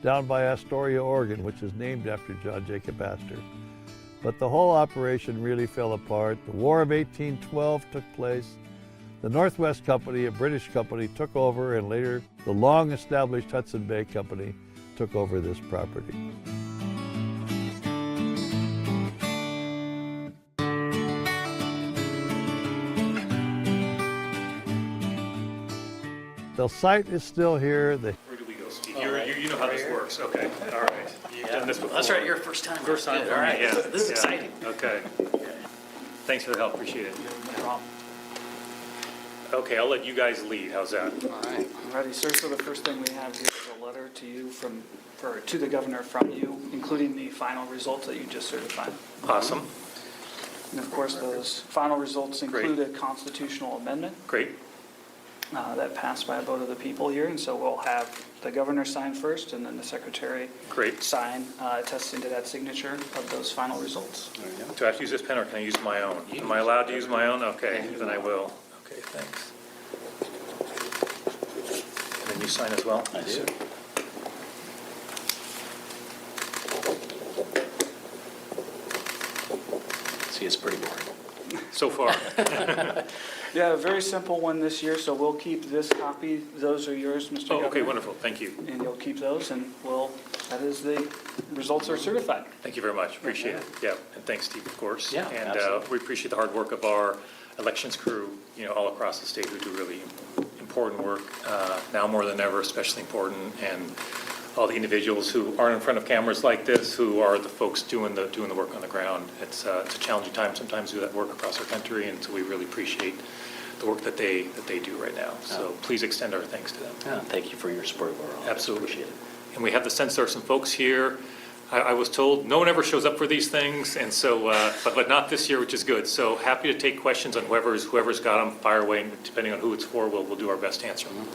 down by Astoria, Oregon, which is named after John Jacob Astor. But the whole operation really fell apart. The War of 1812 took place. The Northwest Company, a British company, took over, and later the long-established Hudson Bay Company took over this property. The site is still here. Where do we go, Steve? You know how this works. Okay, all right. You've done this before. That's right, your first time. First time. All right, Yeah. this is exciting. Okay. Thanks for the help, appreciate it. No problem. Okay, I'll let you guys lead, how's that? All right. Alrighty, sir, so the first thing we have here is a letter to you to the governor from you, including the final results that you just certified. Awesome, And of course, those final results include a constitutional amendment great, that passed by a vote of the people here, and so we'll have the governor sign first, and then the secretary great. sign, attesting to that signature of those final results. Do I have to use this pen or can I use my own? Am I allowed to use my own? Okay, then I will. Okay, thanks. And then you sign as well? I do. See, it's pretty boring. So far. Yeah, a very simple one this year, so we'll keep this copy. Those are yours, Mr. Oh, Governor. okay, wonderful, thank you. And you'll keep those, and that is the results are certified. Thank you very much, appreciate it. Yeah, and thanks, Steve, of course. Yeah, And absolutely. we appreciate the hard work of our elections crew, all across the state who do really important work, now more than ever, especially important, and all the individuals who aren't in front of cameras like this, who are the folks doing the work on the ground. It's a challenging time sometimes to do that work across our country, and so we really appreciate the work that they do right now. So please extend our thanks to them. Yeah, thank you for your support of our office. Absolutely. Appreciate it. And we have the sense there are some folks here. I was told no one ever shows up for these things, and so, but not this year, which is good. So happy to take questions on whoever's got them, fire away, and depending on who it's for, we'll do our best to answer them.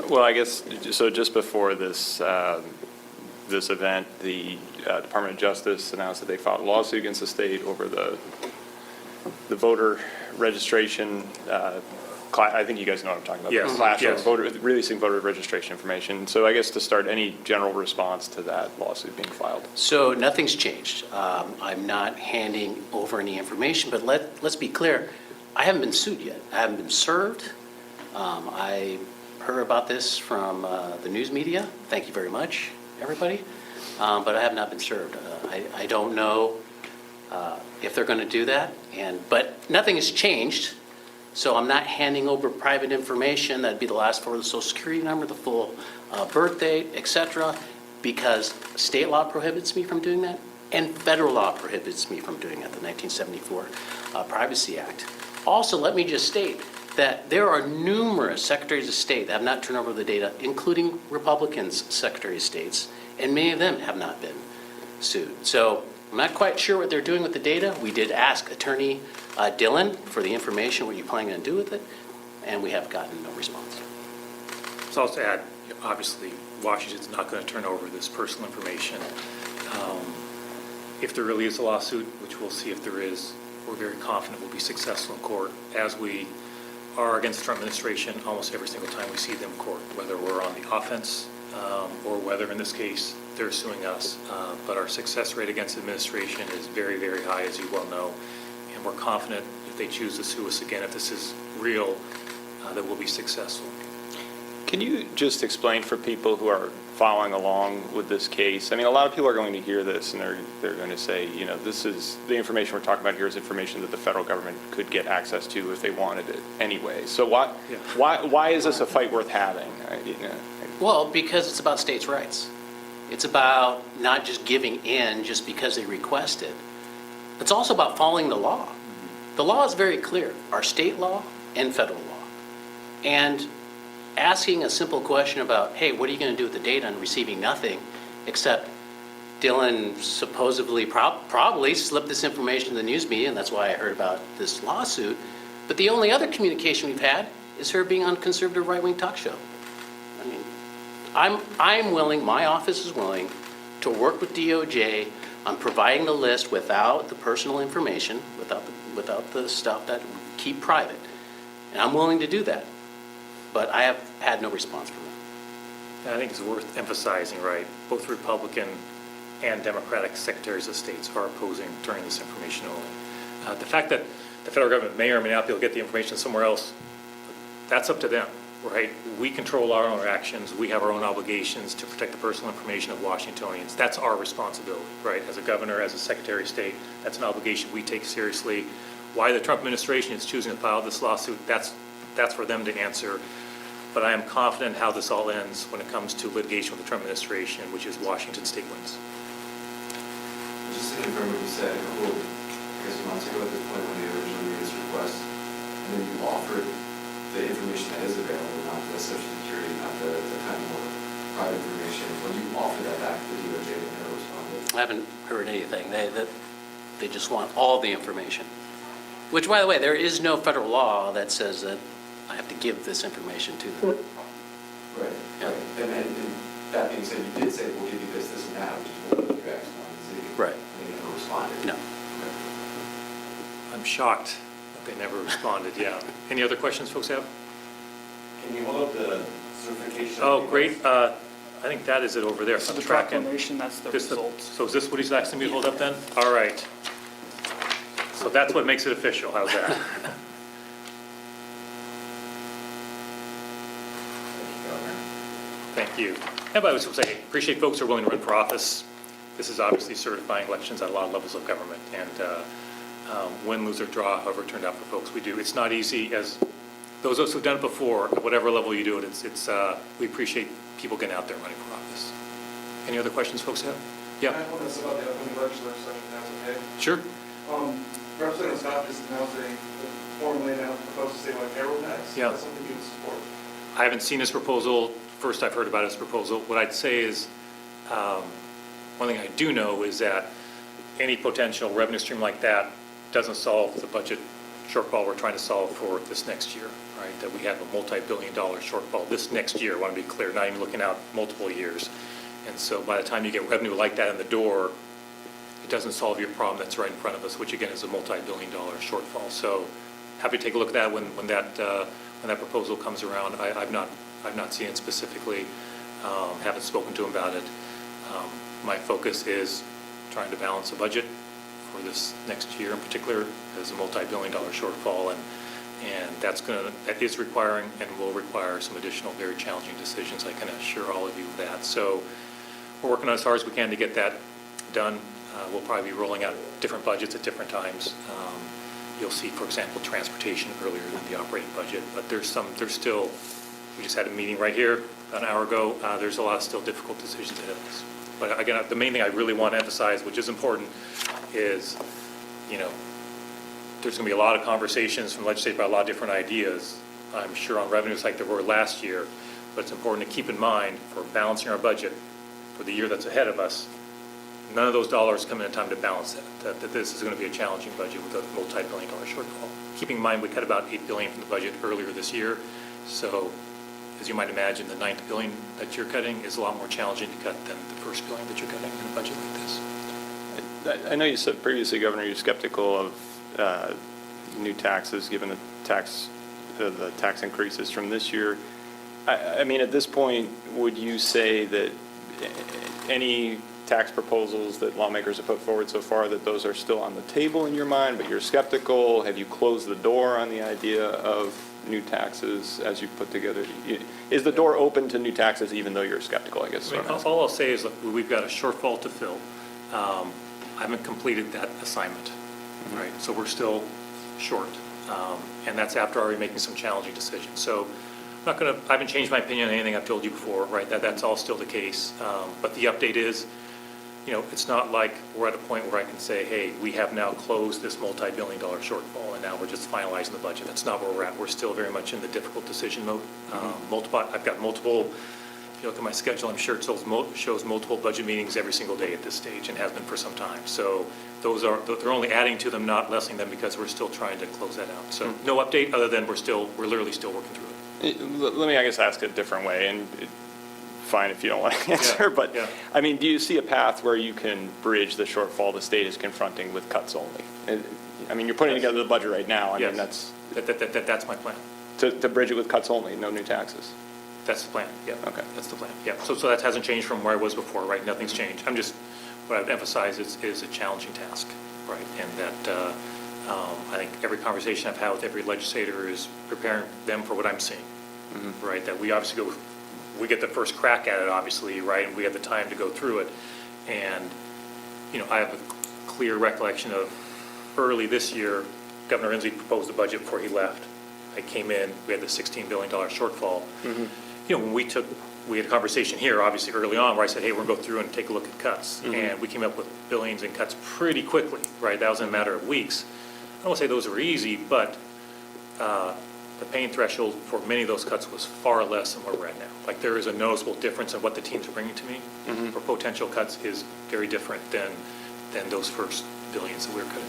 Well, I guess, so just before this, this event, the Department of Justice announced that they filed a lawsuit against the state over the voter registration, I think you guys know what I'm talking about. Yes, The clash yes. of releasing voter registration information. So I guess to start, any general response to that lawsuit being filed? So nothing's changed. I'm not handing over any information, but let's be clear, I haven't been sued yet. I haven't been served. I heard about this from the news media. Thank you very much, everybody. But I have not been served. I don't know if they're going to do that, but nothing has changed. So I'm not handing over private information. That'd be the last four of the social security number, the full birth date, et cetera, because state law prohibits me from doing that, and federal law prohibits me from doing that, the 1974 Privacy Act. Also, let me just state that there are numerous secretaries of state that have not turned over the data, including Republicans' secretaries of states, and many of them have not been sued. So I'm not quite sure what they're doing with the data. We did ask Attorney Dillon for the information, what you're planning to do with it, and we have gotten no response. So I'll just add, obviously, Washington's not going to turn over this personal information. If there really is a lawsuit, which we'll see if there is, we're very confident we'll be successful in court, as we are against the Trump administration almost every single time we see them in court, whether we're on the offense or whether, in this case, they're suing us. But our success rate against the administration is very, very high, as you well know. And we're confident if they choose to sue us again, if this is real, that we'll be successful. Can you just explain for people who are following along with this case? I mean, a lot of people are going to hear this and they're going to say, this is the information we're talking about here is information that the federal government could get access to if they wanted it anyway. So why is this a fight worth having? Well, because it's about states' rights. It's about not just giving in just because they request it. It's also about following the law. The law is very clear, our state law and federal law. And asking a simple question about, hey, what are you going to do with the data, and receiving nothing except Dillon supposedly probably slipped this information to the news media, and that's why I heard about this lawsuit. But the only other communication we've had is her being on a conservative right-wing talk show. I mean, I'm willing, my office is willing to work with DOJ on providing the list without the personal information, without the stuff that we keep private. And I'm willing to do that. But I have had no response from them. I think it's worth emphasizing, right, both Republican and Democratic secretaries of states are opposing turning this information only. The fact that the federal government may or may not be able to get the information somewhere else, that's up to them, right? We control our own actions. We have our own obligations to protect the personal information of Washingtonians. That's our responsibility, right? As a governor, as a secretary of state, that's an obligation we take seriously. Why the Trump administration is choosing to file this lawsuit, that's for them to answer. But I am confident how this all ends when it comes to litigation with the Trump administration, which is Washington state wins. Just to confirm what you said, a couple, I guess, months ago at this point when they originally made this request, and then you offered the information that is available, not the social security, not the kind of more private information. When you offered that back to the DOJ, they never responded. I haven't heard anything. They just want all the information. Which, by the way, there is no federal law that says that I have to give this information to them. Right, Yeah. right. And that being said, you did say, we'll give you this, and that, which is what you X, Y, and Z. Right. And they never responded. No. Okay. I'm shocked that they never responded, yeah. Any other questions folks have? Can you hold up the certification? Oh, great. I think that is it over there. So the Tracking. proclamation, that's the This- results. So is this what he's asking me to hold up then? All right. So that's what makes it official. How's that? Thank you. And I was going to say, appreciate folks who are willing to run for office. This is obviously certifying elections at a lot of levels of government. And win, lose, or draw, however it turned out for folks, we do. It's not easy, as those of us who've done it before, at whatever level you do it, we appreciate people getting out there and running for office. Any other questions folks have? I have one that's about the upcoming legislative session, if that's okay. Sure. Representative Scott just announced formally proposed to statewide payroll tax. Yeah. That's something you would support. I haven't seen his proposal. First I've heard about his proposal. What I'd say is, one thing I do know is that any potential revenue stream like that doesn't solve the budget shortfall we're trying to solve for this next year, right? That we have a multi-billion-dollar shortfall this next year. I want to be clear, not even looking out multiple years. And so by the time you get revenue like that in the door, it doesn't solve your problem that's right in front of us, which again is a multi-billion-dollar shortfall. So happy to take a look at that when that proposal comes around. I've not seen it specifically, haven't spoken to him about it. My focus is trying to balance a budget for this next year in particular. There's a multi-billion-dollar shortfall, and that is requiring and will require some additional very challenging decisions. I can assure all of you of that. So we're working on as hard as we can to get that done. We'll probably be rolling out different budgets at different times. You'll see, for example, transportation earlier than the operating budget, but there's still, we just had a meeting right here an hour ago. There's a lot of still difficult decisions ahead of us. But again, the main thing I really want to emphasize, which is important, is, there's going to be a lot of conversations from legislators about a lot of different ideas, I'm sure, on revenues like there were last year, but it's important to keep in mind for balancing our budget for the year that's ahead of us, none of those dollars come in time to balance that this is going to be a challenging budget with a multi-billion-dollar shortfall. Keeping in mind, we cut about $8 billion from the budget earlier this year, so as you might imagine, the $9 billion that you're cutting is a lot more challenging to cut than the first $1 billion that you're cutting in a budget like this. I know you said previously, Governor, you're skeptical of new taxes, given the tax increases from this year. I mean, at this point, would you say that any tax proposals that lawmakers have put forward so far, that those are still on the table in your mind, but you're skeptical? Have you closed the door on the idea of new taxes as you put together? Is the door open to new taxes even though you're skeptical, I guess? All I'll say is, look, we've got a shortfall to fill. I haven't completed that assignment, right? So we're still short, and that's after already making some challenging decisions. So I haven't changed my opinion on anything I've told you before, right? That's all still the case. But the update is, it's not like we're at a point where I can say, hey, we have now closed this multi-billion-dollar shortfall, and now we're just finalizing the budget. That's not where we're at. We're still very much in the difficult decision mode. I've got multiple, if you look at my schedule, I'm sure it shows multiple budget meetings every single day at this stage, and has been for some time. So they're only adding to them, not lessening them, because we're still trying to close that out. So no update other than we're literally still working through it. Let me, I guess, ask it a different way, and fine if you don't want to answer, but I mean, do you see a path where you can bridge the shortfall the state is confronting with cuts only? I mean, you're putting together the budget right now. I mean, that's my plan. to bridge it with cuts only, no new taxes. That's the plan, yeah. Okay. That's the plan, yeah. So that hasn't changed from where I was before, right? Nothing's changed. I'm just, what I'd emphasize is a challenging task, right? And that I think every conversation I've had with every legislator is preparing them for what I'm seeing, right? That we obviously we get the first crack at it, obviously, right? And we have the time to go through it. And, you know, I have a clear recollection of early this year, Governor Inslee proposed the budget before he left. I came in, we had the $16 billion shortfall. You know, when we had a conversation here, obviously early on, where I said, hey, we're going to go through and take a look at cuts. And we came up with billions in cuts pretty quickly, right? That was in a matter of weeks. I don't want to say those were easy, but the pain threshold for many of those cuts was far less than where we're at now. Like, there is a noticeable difference in what the teams are bringing to me for potential cuts is very different than those first billions that we were cutting.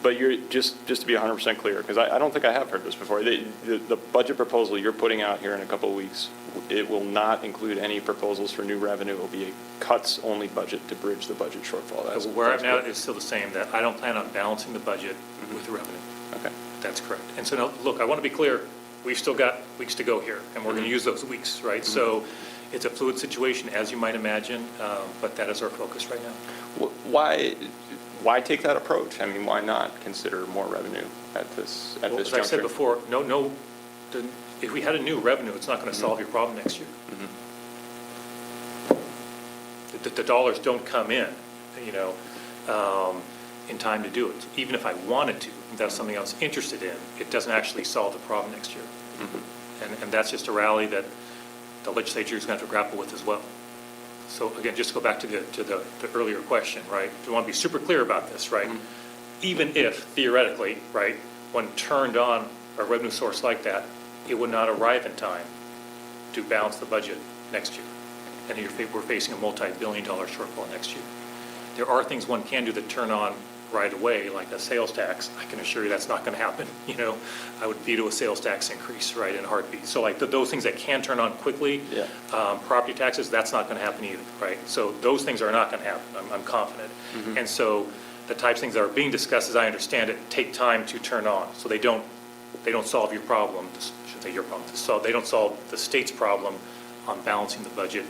But you're, just to be 100% clear, because I don't think I have heard this before, the budget proposal you're putting out here in a couple of weeks, it will not include any proposals for new revenue. It will be a cuts-only budget to bridge the budget shortfall. So where I'm now is still the same, that I don't plan on balancing the budget with revenue. Okay. That's correct. And so now, look, I want to be clear, we've still got weeks to go here, and we're going to use those weeks, right? So it's a fluid situation, as you might imagine, but that is our focus right now. Why take that approach? I mean, why not consider more revenue at this Well, juncture? as I said before, if we had a new revenue, it's not going to solve your problem next year. The dollars don't come in, you know, in time to do it. Even if I wanted to, if that's something I was interested in, it doesn't actually solve the problem next year. And that's just a rally that the legislature is going to have to grapple with as well. So again, just to go back to the earlier question, right? We want to be super clear about this, right? Even if theoretically, right, when turned on a revenue source like that, it would not arrive in time to balance the budget next year. And we're facing a multi-billion-dollar shortfall next year. There are things one can do that turn on right away, like a sales tax. I can assure you that's not going to happen. You know, I would veto a sales tax increase, right, in a heartbeat. So like those things that can turn on quickly, property taxes, that's not going to happen either, right? So those things are not going to happen, I'm confident. And so the types of things that are being discussed, as I understand it, take time to turn on. So they don't solve your problem, I shouldn't say your problem, they don't solve the state's problem on balancing the budget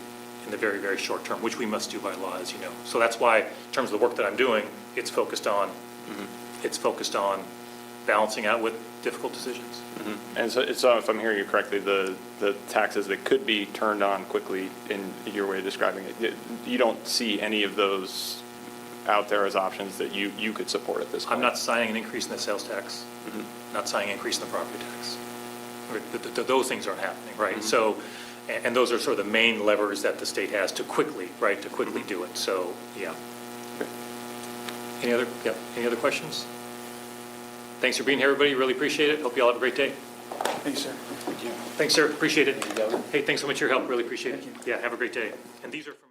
in the very, very short term, which we must do by law, as you know. So that's why, in terms of the work that I'm doing, it's focused on balancing out with difficult decisions. And so if I'm hearing you correctly, the taxes that could be turned on quickly, in your way of describing it, you don't see any of those out there as options that you could support at this point? I'm not signing an increase in the sales tax, not signing an increase in the property tax. Those things aren't happening, right? So, and those are sort of the main levers that the state has to quickly do it. So, yeah. Any other questions? Thanks for being here, everybody. Really appreciate it. Hope you all have a great day. Thanks, sir. Thanks, sir. Appreciate it. Hey, thanks so much for your help. Really appreciate it. Yeah, have a great day. And these are from